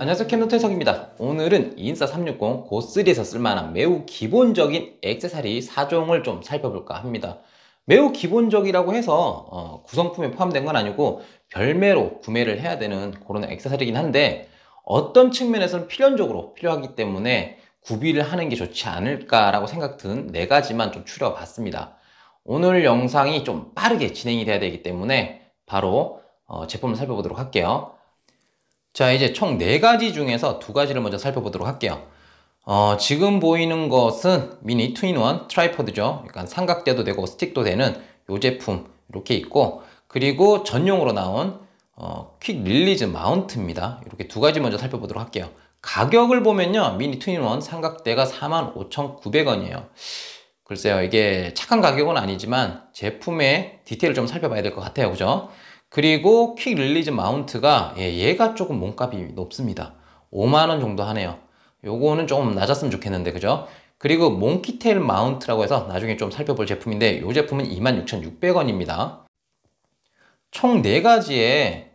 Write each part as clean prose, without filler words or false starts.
안녕하세요, 캠노태석입니다. 오늘은 인스타 360 고3에서 쓸만한 매우 기본적인 액세서리 4종을 좀 살펴볼까 합니다. 매우 기본적이라고 해서 구성품에 포함된 건 아니고 별매로 구매를 해야 되는 그런 액세서리긴 한데, 어떤 측면에서는 필연적으로 필요하기 때문에 구비를 하는 게 좋지 않을까라고 생각 든 4가지만 좀 추려봤습니다. 오늘 영상이 좀 빠르게 진행이 돼야 되기 때문에 바로 제품을 살펴보도록 할게요. 자, 이제 총 4가지 중에서 2가지를 먼저 살펴보도록 할게요. 지금 보이는 것은 미니 투인원 트라이포드죠. 그러니까 삼각대도 되고 스틱도 되는 이 제품 이렇게 있고, 그리고 전용으로 나온 퀵 릴리즈 마운트입니다. 이렇게 2가지 먼저 살펴보도록 할게요. 가격을 보면요, 미니 투인원 삼각대가 45,900원이에요. 글쎄요, 이게 착한 가격은 아니지만 제품의 디테일을 좀 살펴봐야 될 것 같아요. 그죠? 그리고 퀵 릴리즈 마운트가 얘가 조금 몸값이 높습니다. 5만원 정도 하네요. 요거는 조금 낮았으면 좋겠는데, 그죠? 그리고 몽키테일 마운트라고 해서 나중에 좀 살펴볼 제품인데, 이 제품은 26,600원입니다. 총 4가지의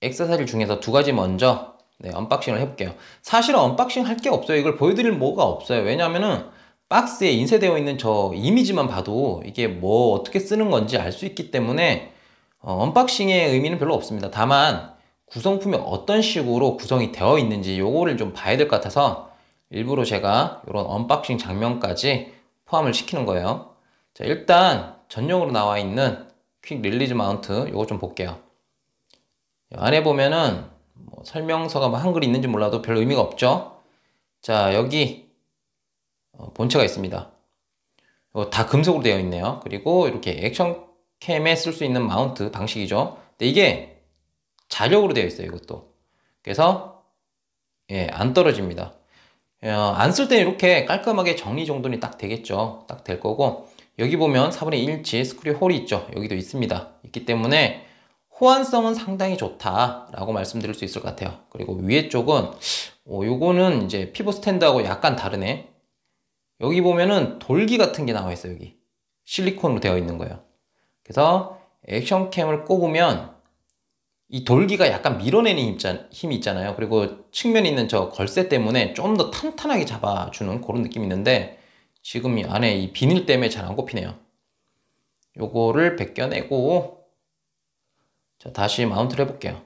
액세서리 중에서 2가지 먼저 언박싱을 해볼게요. 사실은 언박싱 할 게 없어요. 이걸 보여드릴 뭐가 없어요. 왜냐면은 박스에 인쇄되어 있는 저 이미지만 봐도 이게 뭐 어떻게 쓰는 건지 알 수 있기 때문에 언박싱의 의미는 별로 없습니다. 다만 구성품이 어떤 식으로 구성이 되어 있는지 요거를 좀 봐야 될 것 같아서 일부러 제가 이런 언박싱 장면까지 포함을 시키는 거예요. 자, 일단 전용으로 나와 있는 퀵 릴리즈 마운트 요거 좀 볼게요. 안에 보면은 뭐 설명서가 뭐 한글이 있는지 몰라도 별 의미가 없죠. 자, 여기 본체가 있습니다. 이거 다 금속으로 되어 있네요. 그리고 이렇게 액션캠에 쓸 수 있는 마운트 방식이죠. 근데 이게 자력으로 되어 있어요, 이것도. 그래서 안 떨어집니다. 안 쓸 때는 이렇게 깔끔하게 정리 정돈이 딱 되겠죠. 딱 될 거고, 여기 보면 4분의 1인치 스크류 홀이 있죠. 여기도 있습니다. 있기 때문에 호환성은 상당히 좋다라고 말씀드릴 수 있을 것 같아요. 그리고 위에 쪽은 요거는 이제 피벗 스탠드하고 약간 다르네. 여기 보면은 돌기 같은 게 나와 있어요. 여기 실리콘으로 되어 있는 거예요. 그래서 액션캠을 꼽으면 이 돌기가 약간 밀어내는 힘이 있잖아요. 그리고 측면에 있는 저 걸쇠 때문에 좀 더 탄탄하게 잡아주는 그런 느낌이 있는데, 지금 이 안에 이 비닐 때문에 잘 안 꼽히네요. 요거를 벗겨내고, 자, 다시 마운트를 해볼게요.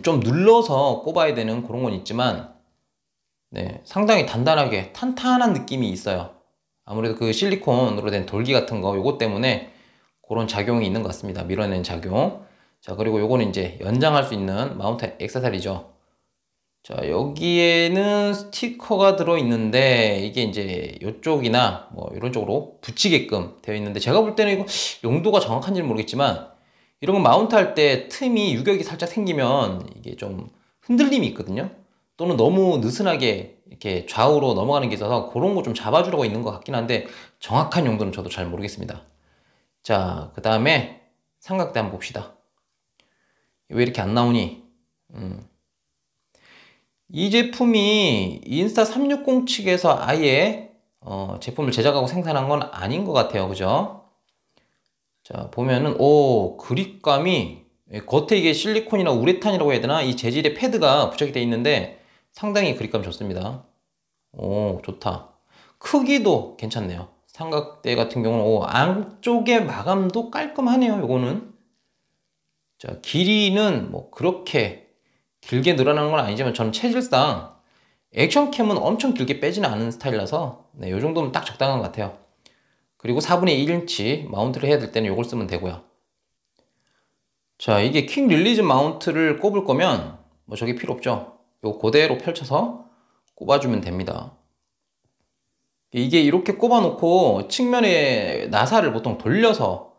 좀 눌러서 꼽아야 되는 그런 건 있지만, 상당히 단단하게 탄탄한 느낌이 있어요. 아무래도 그 실리콘으로 된 돌기 같은 거 요거 때문에 그런 작용이 있는 것 같습니다. 밀어내는 작용. 자, 그리고 요거는 이제 연장할 수 있는 마운트 액세서리죠. 자, 여기에는 스티커가 들어있는데 이게 이제 이쪽이나 뭐 이런 쪽으로 붙이게끔 되어 있는데, 제가 볼 때는 이거 용도가 정확한지는 모르겠지만 이런 거 마운트 할 때 틈이 유격이 살짝 생기면 이게 좀 흔들림이 있거든요. 또는 너무 느슨하게 이렇게 좌우로 넘어가는 게 있어서 그런 거 좀 잡아주려고 있는 것 같긴 한데, 정확한 용도는 저도 잘 모르겠습니다. 자, 그 다음에 삼각대 한번 봅시다. 왜 이렇게 안 나오니? 이 제품이 인스타 360 측에서 아예 제품을 제작하고 생산한 건 아닌 것 같아요. 그죠? 자, 보면은 그립감이, 겉에 이게 실리콘이나 우레탄이라고 해야 되나? 이 재질의 패드가 부착이 되어 있는데 상당히 그립감 좋습니다. 좋다. 크기도 괜찮네요. 삼각대 같은 경우는 안쪽의 마감도 깔끔하네요. 요거는. 자, 길이는 뭐 그렇게 길게 늘어나는 건 아니지만 저는 체질상 액션캠은 엄청 길게 빼지는 않은 스타일이라서 요 정도면 딱 적당한 것 같아요. 그리고 4분의 1인치 마운트를 해야 될 때는 요걸 쓰면 되고요. 자, 이게 퀵 릴리즈 마운트를 꼽을 거면 뭐 저게 필요 없죠. 요 그대로 펼쳐서 꼽아주면 됩니다. 이게 이렇게 꼽아 놓고 측면에 나사를 보통 돌려서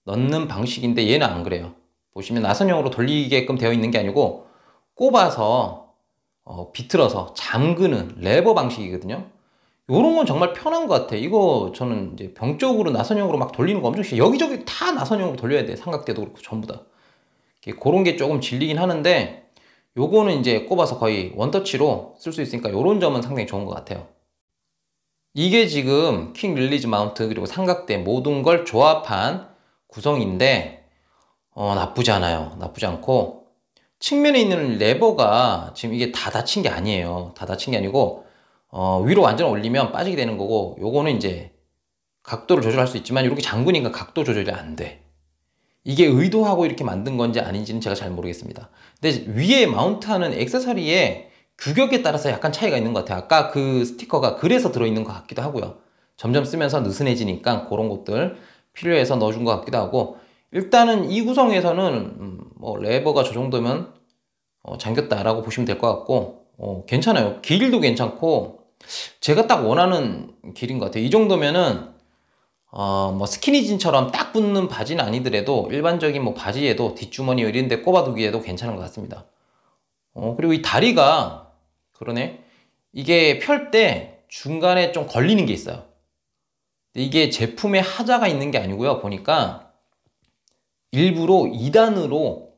넣는 방식인데 얘는 안 그래요. 보시면 나선형으로 돌리게끔 되어 있는 게 아니고 꼽아서 비틀어서 잠그는 레버 방식이거든요. 요런 건 정말 편한 것 같아. 이거 저는 이제 병적으로 나선형으로 막 돌리는 거 엄청 싫어. 여기저기 다 나선형으로 돌려야 돼. 삼각대도 그렇고 전부 다. 그런 게 조금 질리긴 하는데, 요거는 이제 꼽아서 거의 원터치로 쓸 수 있으니까 요런 점은 상당히 좋은 것 같아요. 이게 지금 퀵 릴리즈 마운트 그리고 삼각대 모든 걸 조합한 구성인데 나쁘지 않아요. 나쁘지 않고, 측면에 있는 레버가 지금 이게 다 닫힌 게 아니에요. 다 닫힌 게 아니고 위로 완전 올리면 빠지게 되는 거고, 요거는 이제 각도를 조절할 수 있지만 이렇게 잠그니까 각도 조절이 안 돼. 이게 의도하고 이렇게 만든 건지 아닌지는 제가 잘 모르겠습니다. 근데 위에 마운트하는 액세서리의 규격에 따라서 약간 차이가 있는 것 같아요. 아까 그 스티커가 그래서 들어있는 것 같기도 하고요. 점점 쓰면서 느슨해지니까 그런 것들 필요해서 넣어준 것 같기도 하고, 일단은 이 구성에서는 뭐 레버가 저 정도면 잠겼다라고 보시면 될 것 같고, 괜찮아요. 길이도 괜찮고 제가 딱 원하는 길인 것 같아요. 이 정도면은 뭐 스키니진처럼 딱 붙는 바지는 아니더라도 일반적인 뭐 바지에도 뒷주머니 이런 데 꼽아두기에도 괜찮은 것 같습니다. 그리고 이 다리가, 그러네, 이게 펼 때 중간에 좀 걸리는 게 있어요. 이게 제품에 하자가 있는 게 아니고요. 보니까 일부러 2단으로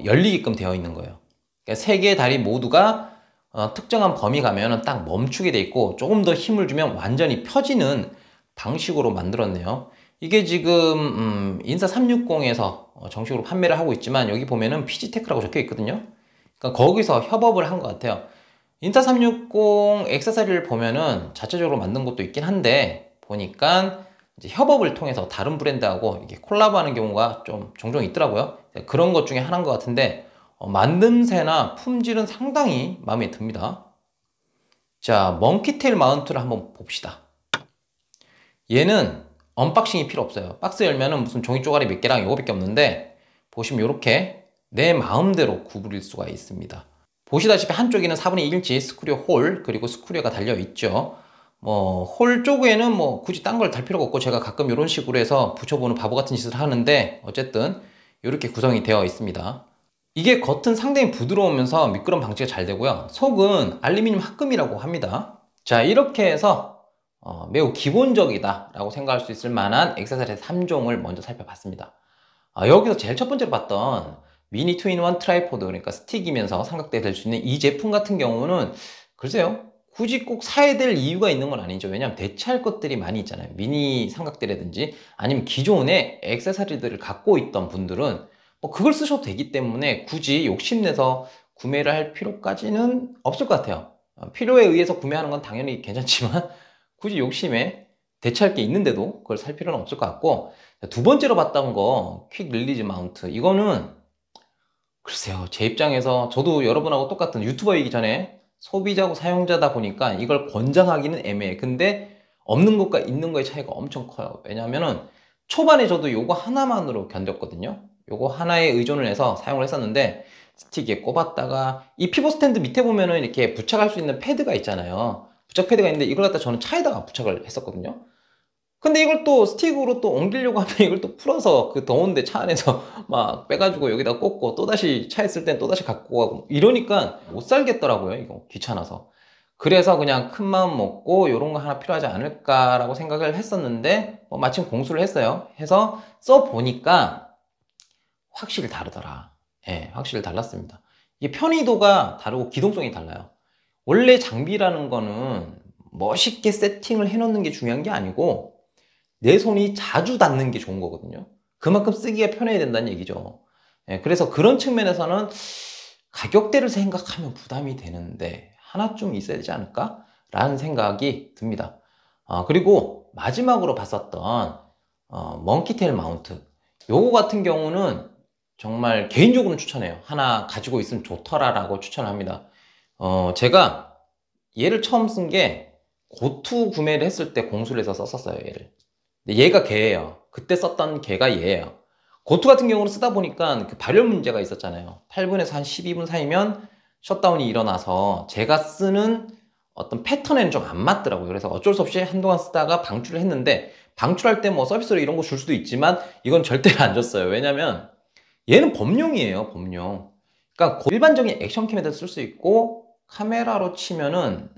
열리게끔 되어 있는 거예요. 그러니까 세 개의 다리 모두가 특정한 범위 가면은 딱 멈추게 돼 있고, 조금 더 힘을 주면 완전히 펴지는 방식으로 만들었네요. 이게 지금 인사 360에서 정식으로 판매를 하고 있지만, 여기 보면은 피지테크라고 적혀 있거든요. 그러니까 거기서 협업을 한 것 같아요. 인사 360 액세서리를 보면은 자체적으로 만든 것도 있긴 한데, 보니까 이제 협업을 통해서 다른 브랜드하고 이렇게 콜라보하는 경우가 좀 종종 있더라고요. 그런 것 중에 하나인 것 같은데, 만듦새나 품질은 상당히 마음에 듭니다. 자, 먼키테일 마운트를 한번 봅시다. 얘는 언박싱이 필요 없어요. 박스 열면은 무슨 종이 쪼가리 몇 개랑 요거밖에 없는데, 보시면 이렇게 내 마음대로 구부릴 수가 있습니다. 보시다시피 한쪽에는 4분의 1인치 스크류 홀, 그리고 스크류가 달려 있죠. 뭐 홀 쪽에는 뭐 굳이 딴 걸 달 필요가 없고, 제가 가끔 이런 식으로 해서 붙여보는 바보 같은 짓을 하는데, 어쨌든 이렇게 구성이 되어 있습니다. 이게 겉은 상당히 부드러우면서 미끄럼 방지가 잘 되고요. 속은 알루미늄 합금이라고 합니다. 자, 이렇게 해서 매우 기본적이다 라고 생각할 수 있을 만한 액세서리 3종을 먼저 살펴봤습니다. 여기서 제일 첫 번째로 봤던 미니 투인원 트라이포드, 그러니까 스틱이면서 삼각대 될 수 있는 이 제품 같은 경우는 글쎄요, 굳이 꼭 사야 될 이유가 있는 건 아니죠. 왜냐하면 대체할 것들이 많이 있잖아요. 미니 삼각대라든지 아니면 기존의 액세서리들을 갖고 있던 분들은 뭐 그걸 쓰셔도 되기 때문에 굳이 욕심내서 구매를 할 필요까지는 없을 것 같아요. 필요에 의해서 구매하는 건 당연히 괜찮지만 굳이 욕심에 대체할 게 있는데도 그걸 살 필요는 없을 것 같고, 두 번째로 봤던 거 퀵 릴리즈 마운트, 이거는 글쎄요, 제 입장에서 저도 여러분하고 똑같은 유튜버이기 전에 소비자고 사용자다 보니까 이걸 권장하기는 애매해. 근데 없는 것과 있는 거의 차이가 엄청 커요. 왜냐면은 초반에 저도 요거 하나만으로 견뎠거든요. 요거 하나에 의존을 해서 사용을 했었는데, 스틱에 꼽았다가 이 피벗 스탠드 밑에 보면은 이렇게 부착할 수 있는 패드가 있잖아요. 부착 패드가 있는데 이걸 갖다 저는 차에다가 부착을 했었거든요. 근데 이걸 또 스틱으로 또 옮기려고 하면 이걸 또 풀어서 그 더운데 차 안에서 막 빼가지고 여기다 꽂고 또다시 차에 쓸 땐 또다시 갖고 가고 이러니까 못 살겠더라고요. 이거 귀찮아서. 그래서 그냥 큰 마음 먹고 요런 거 하나 필요하지 않을까라고 생각을 했었는데, 마침 공수를 했어요. 해서 써보니까 확실히 다르더라. 예, 확실히 달랐습니다. 이게 편의도가 다르고 기동성이 달라요. 원래 장비라는 거는 멋있게 세팅을 해놓는 게 중요한 게 아니고, 내 손이 자주 닿는 게 좋은 거거든요. 그만큼 쓰기가 편해야 된다는 얘기죠. 그래서 그런 측면에서는 가격대를 생각하면 부담이 되는데 하나쯤 있어야 되지 않을까? 라는 생각이 듭니다. 그리고 마지막으로 봤었던 먼키테일 마운트, 요거 같은 경우는 정말 개인적으로는 추천해요. 하나 가지고 있으면 좋더라라고 추천합니다. 제가 얘를 처음 쓴 게 고투 구매를 했을 때 공수를 해서 썼었어요, 얘를. 근데 얘가 걔예요. 그때 썼던 걔가 얘예요. 고투 같은 경우는 쓰다 보니까 그 발열 문제가 있었잖아요. 8분에서 한 12분 사이면 셧다운이 일어나서 제가 쓰는 어떤 패턴에는 좀 안 맞더라고요. 그래서 어쩔 수 없이 한동안 쓰다가 방출을 했는데, 방출할 때 뭐 서비스로 이런 거 줄 수도 있지만 이건 절대로 안 줬어요. 왜냐면 얘는 범용이에요, 범용. 그러니까 일반적인 액션캠에도 쓸 수 있고, 카메라로 치면은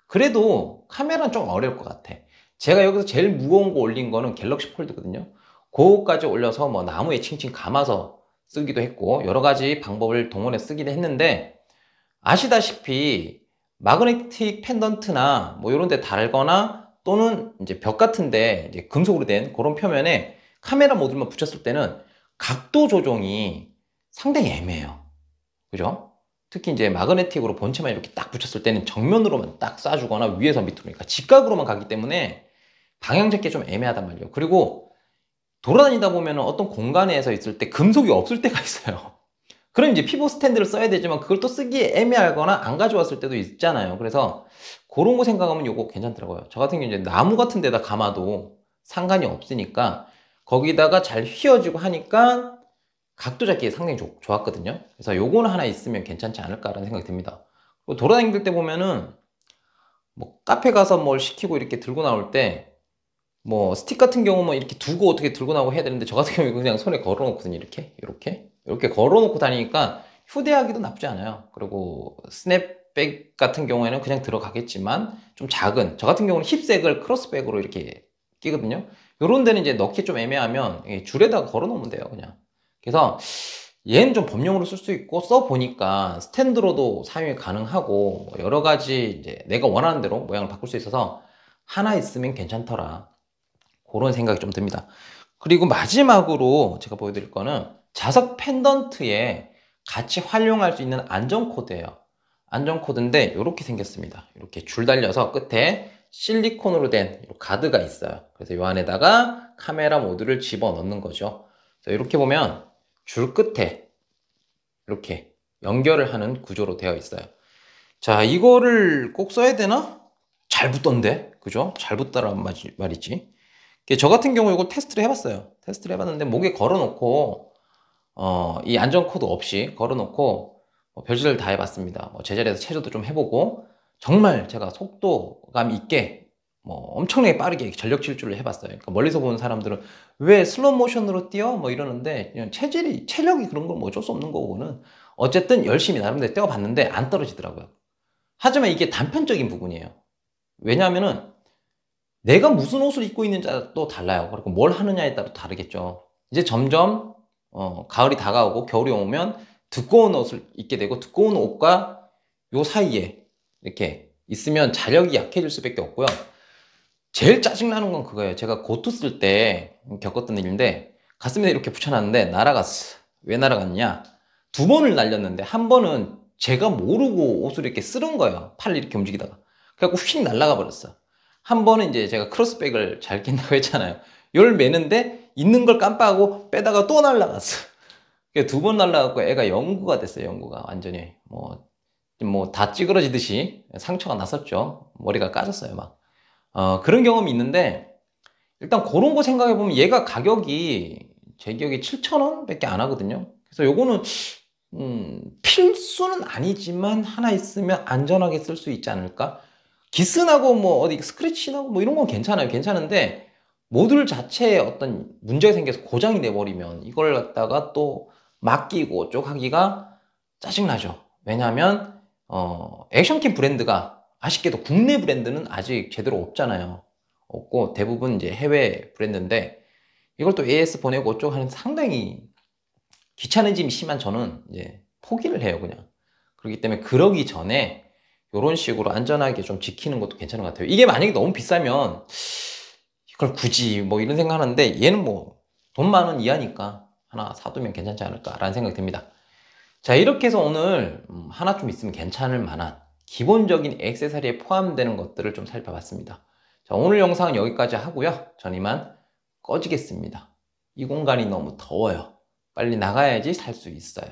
그래도 카메라는 좀 어려울 것 같아. 제가 여기서 제일 무거운 거 올린 거는 갤럭시 폴드거든요. 그거까지 올려서 뭐 나무에 칭칭 감아서 쓰기도 했고, 여러 가지 방법을 동원해 쓰기도 했는데, 아시다시피 마그네틱 펜던트나 뭐 이런 데 달거나 또는 이제 벽 같은데 이제 금속으로 된 그런 표면에 카메라 모듈만 붙였을 때는 각도 조정이 상당히 애매해요. 그죠? 특히 이제 마그네틱으로 본체만 이렇게 딱 붙였을 때는 정면으로만 딱 쏴주거나 위에서 밑으로, 그러니까 직각으로만 가기 때문에 방향 잡기 좀 애매하단 말이에요. 그리고 돌아다니다 보면 어떤 공간에서 있을 때 금속이 없을 때가 있어요. 그럼 이제 피벗 스탠드를 써야 되지만 그걸 또 쓰기에 애매하거나 안 가져왔을 때도 있잖아요. 그래서 그런 거 생각하면 요거 괜찮더라고요. 저 같은 경우 이제 나무 같은 데다 감아도 상관이 없으니까 거기다가 잘 휘어지고 하니까 각도 잡기에 상당히 좋았거든요. 그래서 요거는 하나 있으면 괜찮지 않을까라는 생각이 듭니다. 그리고 돌아다닐 때 보면은 뭐 카페 가서 뭘 시키고 이렇게 들고 나올 때 뭐 스틱 같은 경우는 이렇게 두고 어떻게 들고 나오고 해야 되는데 저 같은 경우는 그냥 손에 걸어 놓거든요. 이렇게 걸어 놓고 다니니까 휴대하기도 나쁘지 않아요. 그리고 스냅백 같은 경우에는 그냥 들어가겠지만 좀 작은, 저 같은 경우는 힙색을 크로스백으로 이렇게 끼거든요. 요런 데는 이제 넣기 좀 애매하면 줄에다가 걸어 놓으면 돼요, 그냥. 그래서 얘는 좀 범용으로 쓸 수 있고, 써보니까 스탠드로도 사용이 가능하고 뭐 여러 가지 이제 내가 원하는 대로 모양을 바꿀 수 있어서 하나 있으면 괜찮더라, 그런 생각이 좀 듭니다. 그리고 마지막으로 제가 보여드릴 거는 자석 펜던트에 같이 활용할 수 있는 안전 코드예요. 안전 코드인데 이렇게 생겼습니다. 이렇게 줄 달려서 끝에 실리콘으로 된 가드가 있어요. 그래서 이 안에다가 카메라 모드를 집어 넣는 거죠. 그래서 이렇게 보면 줄 끝에 이렇게 연결을 하는 구조로 되어 있어요. 자, 이거를 꼭 써야 되나? 잘 붙던데, 그죠? 잘 붙다란 말이지. 저 같은 경우 이걸 테스트를 해봤어요. 테스트를 해봤는데 목에 걸어놓고 이 안전 코드 없이 걸어놓고 별짓을 다 해봤습니다. 제자리에서 체조도 좀 해보고 정말 제가 속도감 있게 엄청나게 빠르게 전력 질주를 해봤어요. 그러니까 멀리서 보는 사람들은 왜 슬로우 모션으로 뛰어? 뭐 이러는데 그냥 체력이 그런 건 뭐 어쩔 수 없는 거고는 어쨌든 열심히 나름대로 뛰어봤는데 안 떨어지더라고요. 하지만 이게 단편적인 부분이에요. 왜냐하면은 내가 무슨 옷을 입고 있는지가 또 달라요. 그리고 뭘 하느냐에 따라 다르겠죠. 이제 점점 가을이 다가오고 겨울이 오면 두꺼운 옷을 입게 되고, 두꺼운 옷과 요 사이에 이렇게 있으면 자력이 약해질 수밖에 없고요. 제일 짜증나는 건 그거예요. 제가 고투 쓸 때 겪었던 일인데, 가슴에 이렇게 붙여놨는데 날아갔어. 왜 날아갔냐? 두 번을 날렸는데 한 번은 제가 모르고 옷을 이렇게 쓸은 거예요. 팔을 이렇게 움직이다가. 그래갖고 휙 날아가 버렸어. 한 번은 이제 제가 크로스백을 잘 낀다고 했잖아요. 이걸 매는데 있는 걸 깜빡하고 빼다가 또 날아갔어. 두 번 날아가고 애가 영구가 됐어요. 영구가 완전히 다 찌그러지듯이 상처가 났었죠. 머리가 까졌어요, 막. 그런 경험이 있는데, 일단 그런 거 생각해 보면 얘가 가격이 제 기억에 7,000원 밖에 안 하거든요. 그래서 요거는 필수는 아니지만 하나 있으면 안전하게 쓸 수 있지 않을까? 기스나고 뭐 어디 스크래치 나고 뭐 이런 건 괜찮아요. 괜찮은데 모듈 자체에 어떤 문제가 생겨서 고장이 돼버리면 이걸 갖다가 또 맡기고 쪽하기가 짜증나죠. 왜냐하면 액션캠 브랜드가 아쉽게도 국내 브랜드는 아직 제대로 없잖아요. 없고 대부분 이제 해외 브랜드인데, 이걸 또 AS 보내고 어쩌고 하는 상당히 귀찮아짐이 심한 저는 이제 포기를 해요, 그냥. 그렇기 때문에 그러기 전에 이런 식으로 안전하게 좀 지키는 것도 괜찮은 것 같아요. 이게 만약에 너무 비싸면 이걸 굳이 뭐 이런 생각하는데, 얘는 뭐 돈 10,000원 이하니까 하나 사두면 괜찮지 않을까라는 생각이 듭니다. 자, 이렇게 해서 오늘 하나 좀 있으면 괜찮을 만한 기본적인 액세서리에 포함되는 것들을 좀 살펴봤습니다. 자, 오늘 영상은 여기까지 하고요. 전 이만 꺼지겠습니다. 이 공간이 너무 더워요. 빨리 나가야지 살 수 있어요.